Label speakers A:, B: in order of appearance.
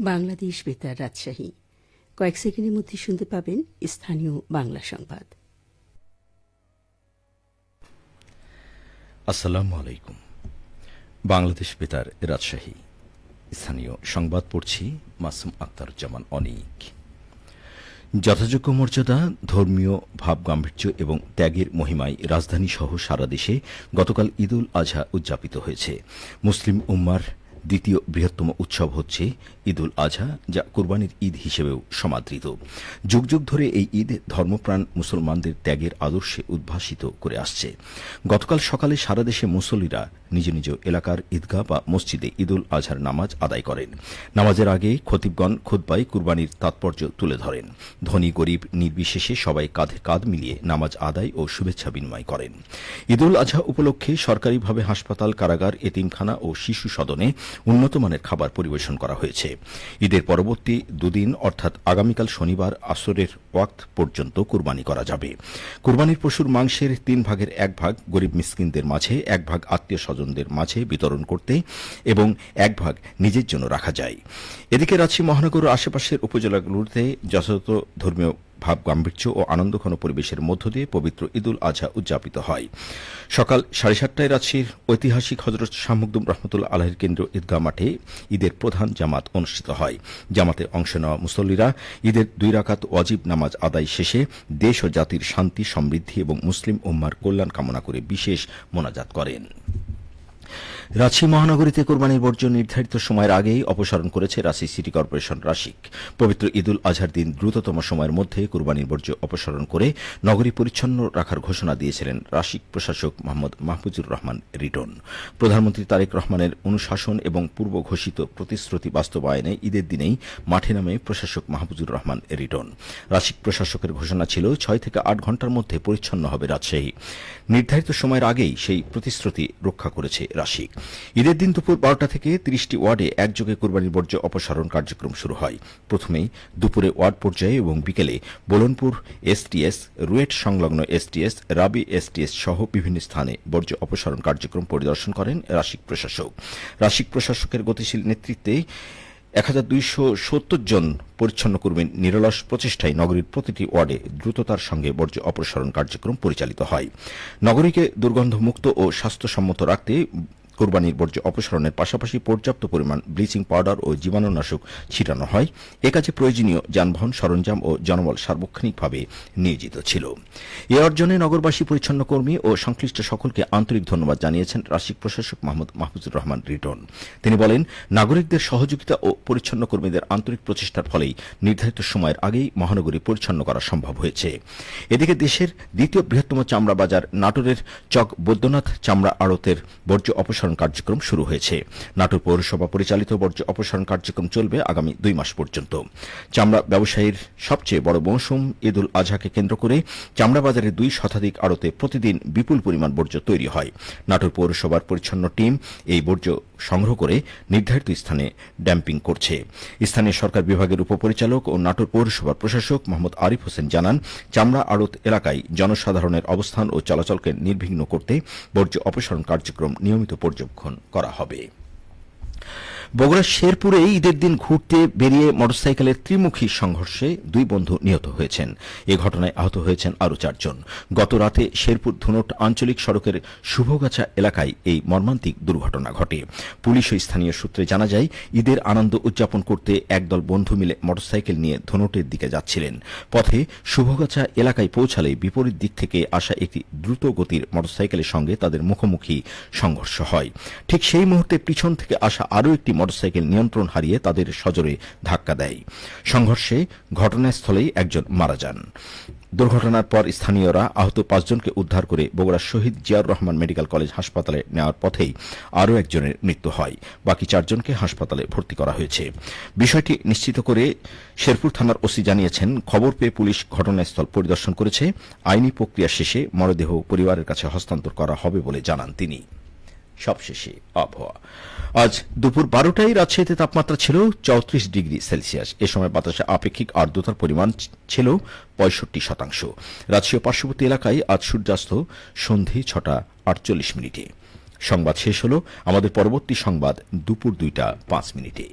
A: বাংলাদেশ বেতার রাজশাহী। কয়েক সেকেন্ডের মধ্যে শুনতে পাবেন স্থানীয় বাংলা সংবাদ।
B: আসসালামু আলাইকুম। বাংলাদেশ বেতার রাজশাহী, স্থানীয় সংবাদ পড়ছি মাসুম আক্তারুজ্জামান অনিক। যথাযোগ্য মর্যাদা, ধর্মীয় ভাবগাম্ভীর্য এবং ত্যাগের মহিমায় রাজধানী সহ সারা দেশে গতকাল ঈদ উল আজহা উদযাপিত হয়েছে। মুসলিম উম্মার দ্বিতীয় বৃহত্তম উৎসব হচ্ছে ঈদ উল আজহা, যা কুরবানির ঈদ হিসেবেও সমাদৃত। যুগ যুগ ধরে এই ঈদ ধর্মপ্রাণ মুসলমানদের ত্যাগের আদর্শে উদ্ভাসিত করে আসছে। গতকাল সকালে সারা দেশে মুসল্লিরা নিজ নিজ এলাকার ঈদগাহ বা মসজিদে ঈদ উল আজহার নামাজ আদায় করেন। নামাজের আগে খতিবগণ খুতবায় কুরবানির তাৎপর্য তুলে ধরেন। ধনী গরিব নির্বিশেষে সবাই কাঁধে কাঁধ মিলিয়ে নামাজ আদায় ও শুভেচ্ছা বিনিময় করেন। ঈদ উল আজহা উপলক্ষে সরকারিভাবে হাসপাতাল, কারাগার, এতিমখানা ও শিশু সদনে উন্নতমানের খাবার পরিবেশন করা হয়েছে। ঈদের পরবর্তী দুদিন অর্থাৎ আগামীকাল শনিবার আসরের ওয়াক্ত পর্যন্ত কুরবানি করা যাবে। কুরবানির পশুর মাংসের 3 ভাগের 1 ভাগ গরিব মিসকিনদের মাঝে, 1 ভাগ আত্মীয় স্বজনদের মাঝে বিতরণ করতে এবং 1 ভাগ নিজের জন্য রাখা যায়। এদিকে রাজশাহী মহানগর ও আশেপাশের উপজেলাগুলোতে যথাযথ ধর্মীয় ভাবগাম্ভীর্য ও আনন্দঘন পরিবেশের মধ্য দিয়ে পবিত্র ঈদ উল আজহা উদযাপিত হয়। সকাল 7:30টায় রাজশাহীর ঐতিহাসিক হজরত শাহ মখদুম রহমতুল্লাহ আলাহির কেন্দ্র ঈদগাহ মাঠে ঈদের প্রধান জামাত অনুষ্ঠিত হয়। জামাতে অংশ নেওয়া মুসল্লিরা ঈদের 2 রাকাত ওয়াজিব নামাজ আদায় শেষে দেশ ও জাতির শান্তি, সমৃদ্ধি এবং মুসলিম উম্মার কল্যাণ কামনা করে বিশেষ মোনাজাত করেন। রাজশাহী মহানগরীতে কোরবানির বর্জ্য নির্ধারিত সময়ের আগেই অপসারণ করেছে রাজশাহী সিটি কর্পোরেশন রাশিক। পবিত্র ঈদ উল আজহার দিন দ্রুততম সময়ের মধ্যে কোরবানির বর্জ্য অপসারণ করে নগরী পরিচ্ছন্ন রাখার ঘোষণা দিয়েছিলেন রাশিক প্রশাসক মোহাম্মদ মাহফুজুর রহমান রিটন। প্রধানমন্ত্রী তারেক রহমানের অনুশাসন এবং পূর্ব ঘোষিত প্রতিশ্রুতি বাস্তবায়নে ঈদের দিনেই মাঠে নামে প্রশাসক মাহফুজুর রহমান রিটন। রাশিক প্রশাসকের ঘোষণা ছিল 6 থেকে 8 ঘণ্টার মধ্যে পরিচ্ছন্ন হবে রাজশাহী। নির্ধারিত সময়ের আগেই সেই প্রতিশ্রুতি রক্ষা করেছে রাশিক। ঈদের দিন দুপুর 12টা থেকে 30টি ওয়ার্ডে একযোগে কোরবানির বর্জ্য অপসারণ কার্যক্রম শুরু হয়। প্রথমেই দুপুরে ওয়ার্ড পর্যায়ে এবং বিকেলে বোলনপুর এসটিএস, রুয়েট সংলগ্ন এসটিএস, রাবি এসটিএস সহ বিভিন্ন স্থানে বর্জ্য অপসারণ কার্যক্রম পরিদর্শন করেন রাশিক প্রশাসক। রাশিক প্রশাসকের গতিশীল নেতৃত্বে 1270 জন পরিচ্ছন্ন কর্মীর নিরলস প্রচেষ্টায় নগরীর প্রতিটি ওয়ার্ডে দ্রুততার সঙ্গে বর্জ্য অপসারণ কার্যক্রম পরিচালিত হয়। নগরীকে দুর্গন্ধমুক্ত ও স্বাস্থ্যসম্মত রাখতে কোরবানির বর্জ্য অপসারণের পাশাপাশি পর্যাপ্ত পরিমাণ ব্লিচিং পাউডার ও জীবাণুনাশক ছিটানো হয়। এ কাজে প্রয়োজনীয় যানবাহন, সরঞ্জাম ও জনবল সার্বক্ষণিকভাবে নিয়োজিত ছিল। এ অর্জনে নগরবাসী, পরিচ্ছন্ন কর্মী ও সংশ্লিষ্ট সকলকে আন্তরিক ধন্যবাদ জানিয়েছেন রাশিক প্রশাসক মোহাম্মদ মাহফুজুর রহমান রিটন। তিনি বলেন, নাগরিকদের সহযোগিতা ও পরিচ্ছন্ন কর্মীদের আন্তরিক প্রচেষ্টার ফলেই নির্ধারিত সময়ের আগেই মহানগরী পরিচ্ছন্ন করা সম্ভব হয়েছে। এদিকে দেশের দ্বিতীয় বৃহত্তম চামড়া বাজার নাটোরের চক বৈদ্যনাথ চামড়া আড়তের বর্জ্য অপসারণ কার্যক্রম শুরু হয়েছে। নাটোর পৌরসভা পরিচালিত বর্জ্য অপসারণ কার্যক্রম চলবে আগামী 2 মাস পর্যন্ত। চামড়া ব্যবসায়ীর সবচেয়ে বড় মৌসুম ঈদ উল আজহাকে কেন্দ্র করে চামড়া বাজারে 2 শতাধিক আড়তে প্রতিদিন বিপুল পরিমাণ বর্জ্য তৈরি হয়। নাটোর পৌরসভার পরিচ্ছন্ন টিম এই বর্জ্য সংগ্রহ করে নির্ধারিত স্থানে ড্যাম্পিং করছে। স্থানীয় সরকার বিভাগের উপপরিচালক ও নাটোর পৌরসভার প্রশাসক মোহাম্মদ আরিফ হোসেন জানান, চামড়া আড়ত এলাকায় জনসাধারণের অবস্থান ও চলাচলকে নির্বিঘ্ন করতে বর্জ্য অপসারণ কার্যক্রম নিয়মিত পর্যবেক্ষণ করা হবে। বগুড়ার শেরপুরে ঈদের দিন ঘুরতে বেরিয়ে মোটরসাইকেলের ত্রিমুখী সংঘর্ষে 2 বন্ধু নিহত হয়েছেন। এ ঘটনায় আহত হয়েছেন আরও 4 জন। গত রাতে শেরপুর ধুনট আঞ্চলিক সড়কের শুভগাছা এলাকায় এই মর্মান্তিক দুর্ঘটনা ঘটে। পুলিশ ও স্থানীয় সূত্রে জানা যায়, ঈদের আনন্দ উদযাপন করতে একদল বন্ধু মিলে মোটরসাইকেল নিয়ে ধুনটের দিকে যাচ্ছিলেন। পথে শুভগাছা এলাকায় পৌঁছালে বিপরীত দিক থেকে আসা একটি দ্রুত গতির মোটরসাইকেলের সঙ্গে তাদের মুখোমুখি সংঘর্ষ হয়। ঠিক সেই মুহূর্তে পিছন থেকে আসা আরও একটি মোটরসাইকেল নিয়ন্ত্রণ হারিয়ে তাদের সজোরে ধাক্কা দেয়। সংঘর্ষে ঘটনাস্থলেই একজন মারা যান। দুর্ঘটনার পর স্থানীয়রা আহত 5 জনকে উদ্ধার করে বগুড়া শহীদ জিয়াউর রহমান মেডিকেল কলেজ হাসপাতালে নেওয়ার পথেই আরও একজনের মৃত্যু হয়। বাকি 4 জনকে হাসপাতালে ভর্তি করা হয়েছে। বিষয়টি নিশ্চিত করে শেরপুর থানার ওসি জানিয়েছেন, খবর পেয়ে পুলিশ ঘটনাস্থল পরিদর্শন করেছে। আইনি প্রক্রিয়া শেষে মরদেহ পরিবারের কাছে হস্তান্তর করা হবে বলে জানান তিনি। সবশেষে আবহাওয়া। আজ দুপুর 12টায় রাজশাহীতে তাপমাত্রা ছিল 34 ডিগ্রি সেলসিয়াস। এ সময় বাতাসে আপেক্ষিক আর্দ্রতার পরিমাণ ছিল 65%। রাজশাহী পার্শ্ববর্তী এলাকায় আজ সূর্যাস্ত সন্ধে 6টা 48 মিনিটে। সংবাদ শেষ হল। আমাদের পরবর্তী সংবাদ দুপুর 2টা 5 মিনিটে।